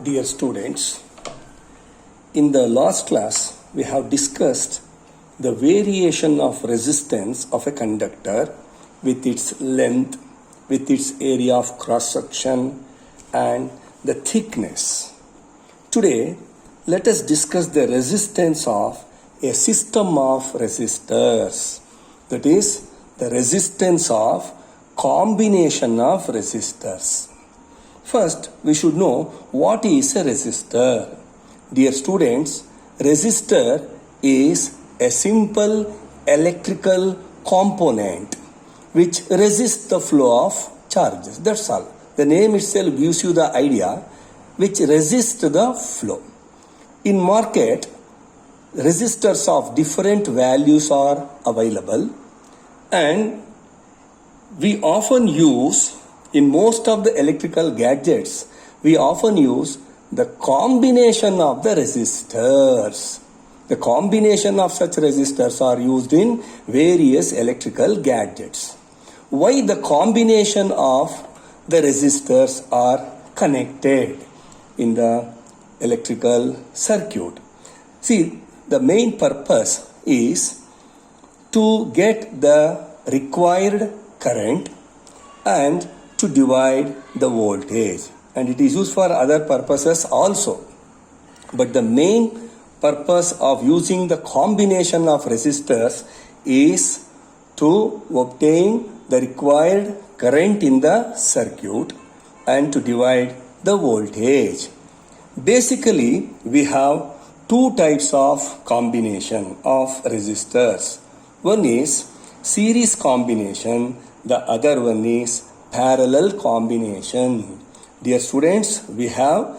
Dear students, in the last class we have discussed the variation of resistance of a conductor with its length, with its area of cross section and the thickness. Today let us discuss the resistance of a system of resistors, that is the resistance of combination of resistors. First, we should know what is a resistor. Dear students, resistor is a simple electrical component which resists the flow of charges. That's all. The name itself gives you the idea, which resists the flow. In market, resistors of different values are available, and we often use, in most of the electrical gadgets, we often use the combination of the resistors. The combination of such resistors are used in various electrical gadgets. Why the combination of the resistors are connected in the electrical circuit? See, the main purpose is to get the required current and to divide the voltage, and it is used for other purposes also. But the main purpose of using the combination of resistors is to obtain the required current in the circuit and to divide the voltage. Basically, we have two types of combination of resistors. One is series combination, the other one is parallel combination. Dear students, we have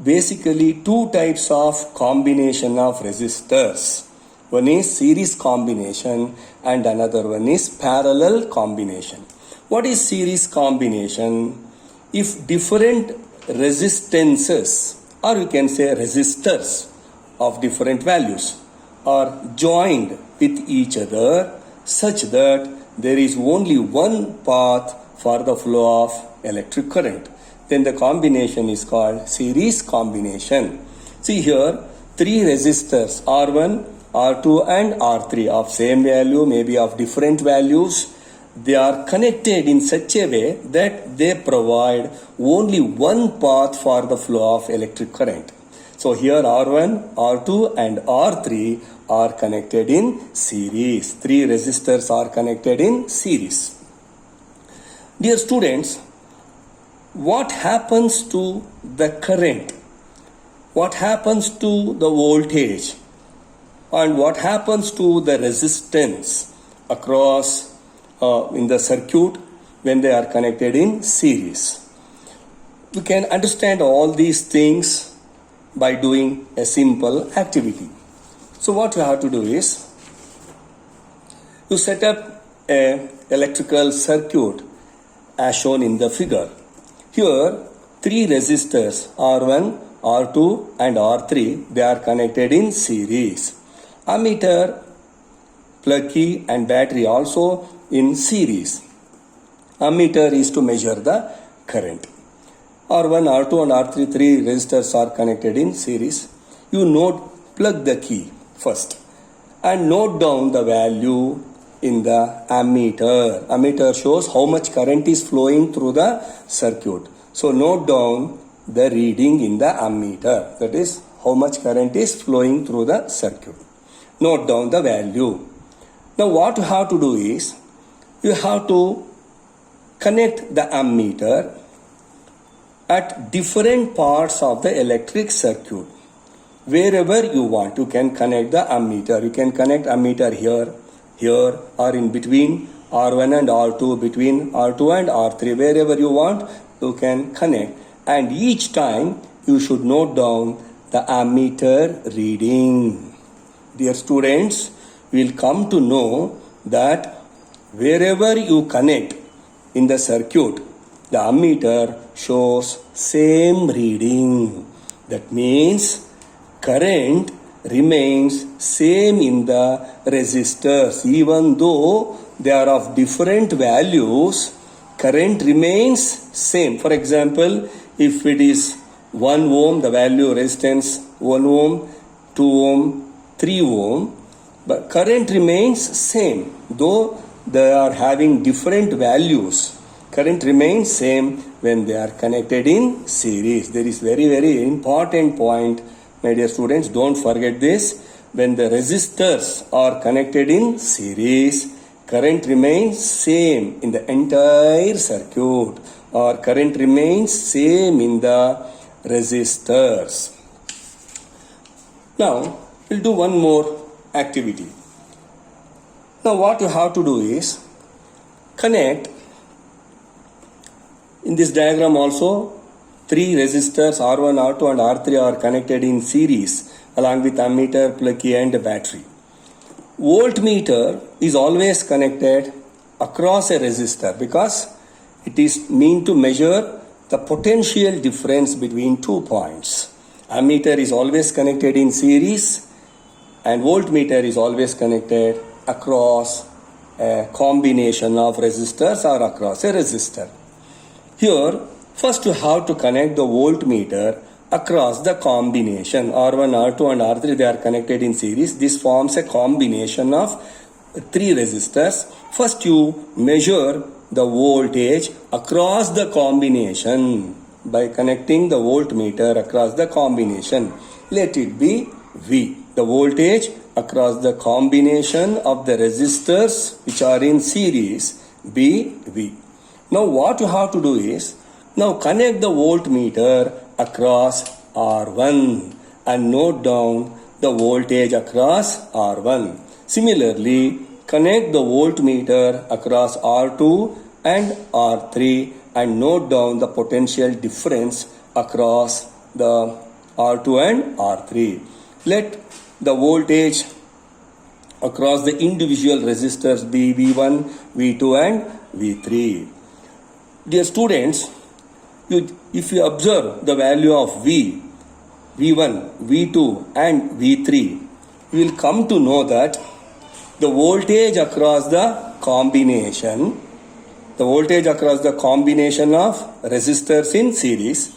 basically two types of combination of resistors. One is series combination and another one is parallel combination. What is series combination? If different resistances, or we can say resistors of different values, are joined with each other such that there is only one path for the flow of electric current, then the combination is called series combination. See here, three resistors R1, R2 and R3 of same value, maybe of different values. They are connected in such a way that they provide only one path for the flow of electric current. So here R1, R2 and R3 are connected in series. Three resistors are connected in series. Dear students, what happens to the current? What happens to the voltage? And what happens to the resistance across in the circuit when they are connected in series? We can understand all these things by doing a simple activity. So what you have to do is, you set up an electrical circuit as shown in the figure. Here, three resistors R1, R2 and R3, they are connected in series. Ammeter, plug key and battery also in series. Ammeter is to measure the current. R1, R2 and R3, three resistors are connected in series. You plug the key first and note down the value in the ammeter. Ammeter shows how much current is flowing through the circuit. So note down the reading in the ammeter. That is how much current is flowing through the circuit. Note down the value. Now what you have to do is, you have to connect the ammeter at different parts of the electric circuit. Wherever you want, you can connect the ammeter. You can connect ammeter here, or in between R1 and R2, between R2 and R3, wherever you want, you can connect. And each time you should note down the ammeter reading. Dear students, we will come to know that wherever you connect in the circuit, the ammeter shows same reading. That means current remains same in the resistors. Even though they are of different values, current remains same. For example, if it is 1 ohm, the value resistance 1 ohm, 2 ohm, 3 ohm, but current remains same. Though they are having different values, current remains same when they are connected in series. There is very important point, my dear students. Don't forget this. When the resistors are connected in series, current remains same in the entire circuit, or current remains same in the resistors. Now, we'll do one more activity. Now, what you have to do is connect. In this diagram also, 3 resistors R1, R2 and R3 are connected in series along with ammeter, plug and battery. Voltmeter is always connected across a resistor because it is meant to measure the potential difference between 2 points. Ammeter is always connected in series and voltmeter is always connected across a combination of resistors or across a resistor. Here, first you have to connect the voltmeter across the combination R1, R2 and R3. They are connected in series. This forms a combination of 3 resistors. First you measure the voltage across the combination by connecting the voltmeter across the combination. Let it be V. The voltage across the combination of the resistors which are in series be V. Now what you have to do is, now connect the voltmeter across R1 and note down the voltage across R1. Similarly, connect the voltmeter across R2 and R3 and note down the potential difference across the R2 and R3. Let the voltage across the individual resistors be V1, V2 and V3. Dear students, if you observe the value of V, V1, V2 and V3, you will come to know that the voltage across the combination of resistors in series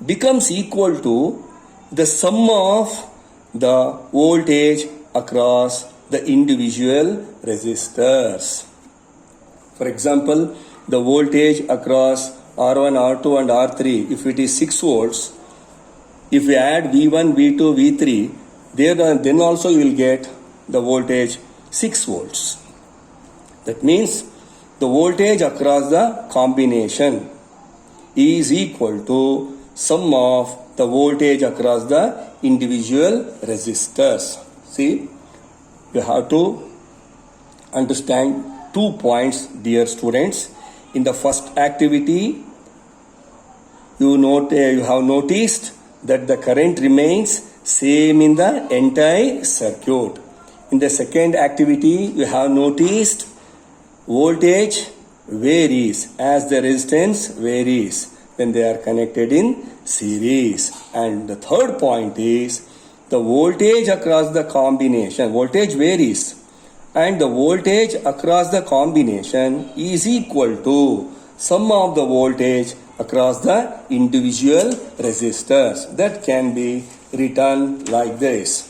becomes equal to the sum of the voltage across the individual resistors. For example, the voltage across R1, R2 and R3, if it is 6 volts, if we add V1, V2, V3, then also you will get the voltage 6 volts. That means the voltage across the combination is equal to sum of the voltage across the individual resistors. See, you have to understand 2 points, dear students. In the first activity, you have noticed that the current remains same in the entire circuit. In the second activity, you have noticed voltage varies as the resistance varies when they are connected in series. And the third point is the voltage across the combination. Voltage varies and the voltage across the combination is equal to sum of the voltage across the individual resistors. That can be written like this.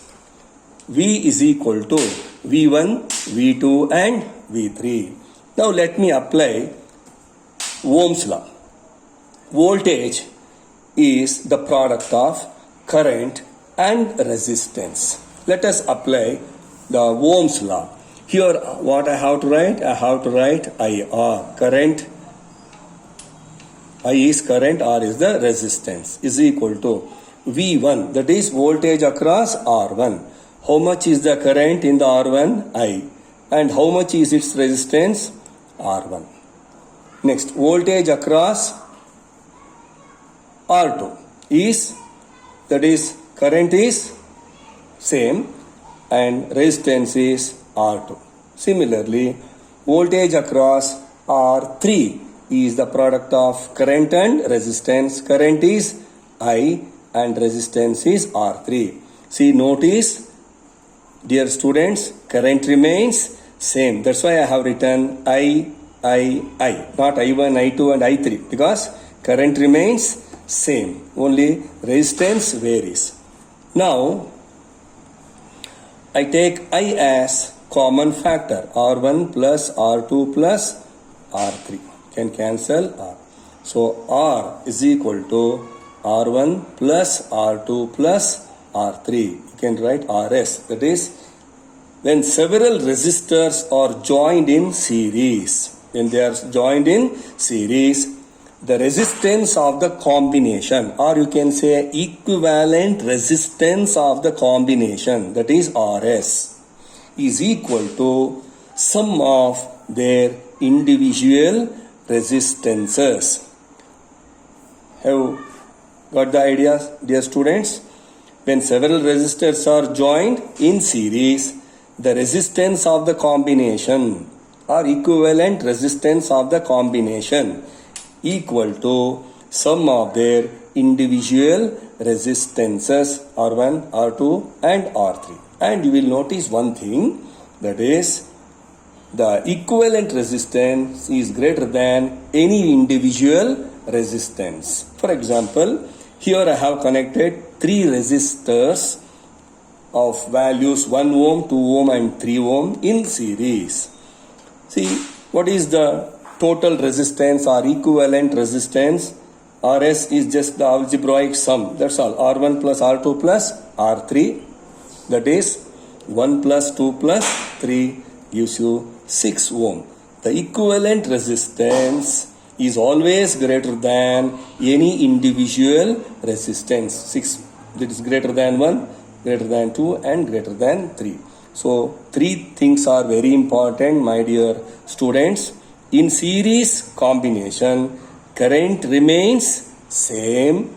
V is equal to V1, V2 and V3. Now let me apply Ohm's law. Voltage is the product of current and resistance. Let us apply the Ohm's law. Here what I have to write? I have to write IR. Current, I is current, R is the resistance, is equal to V1, that is voltage across R1. How much is the current in the R1? I. And how much is its resistance? R1. Next, voltage across R2 is, that is current is same and resistance is R2. Similarly, voltage across R3 is the product of current and resistance. Current is I and resistance is R3. See, notice, dear students, current remains same. That's why I have written I, not I1, I2 and I3, because current remains same, only resistance varies. Now, I take I as common factor, R1 plus R2 plus R3. Can cancel R. So R is equal to R1 plus R2 plus R3. You can write RS. That is, when several resistors are joined in series, when they are joined in series, the resistance of the combination, or you can say equivalent resistance of the combination, that is RS, is equal to sum of their individual resistances. Have got the idea, dear students? When several resistors are joined in series, the resistance of the combination or equivalent resistance of the combination equal to sum of their individual resistances R1, R2 and R3. And you will notice one thing, that is the equivalent resistance is greater than any individual resistance. For example, here I have connected 3 resistors of values 1 ohm, 2 ohm and 3 ohm in series. See, what is the total resistance or equivalent resistance? RS is just the algebraic sum. That's all. R1 plus R2 plus R3. That is 1 plus 2 plus 3 gives you 6 ohm. The equivalent resistance is always greater than any individual resistance. 6, that is greater than 1, greater than 2 and greater than 3. So 3 things are very important, my dear students. In series combination, current remains same,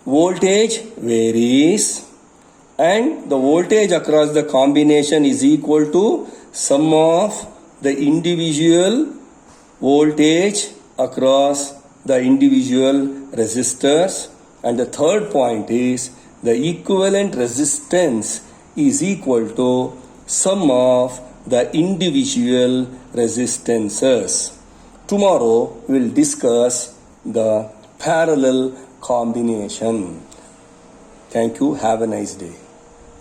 voltage varies, and the voltage across the combination is equal to sum of the individual voltage across the individual resistors. And the third point is the equivalent resistance is equal to sum of the individual resistances. Tomorrow we will discuss the parallel combination. Thank you. Have a nice day.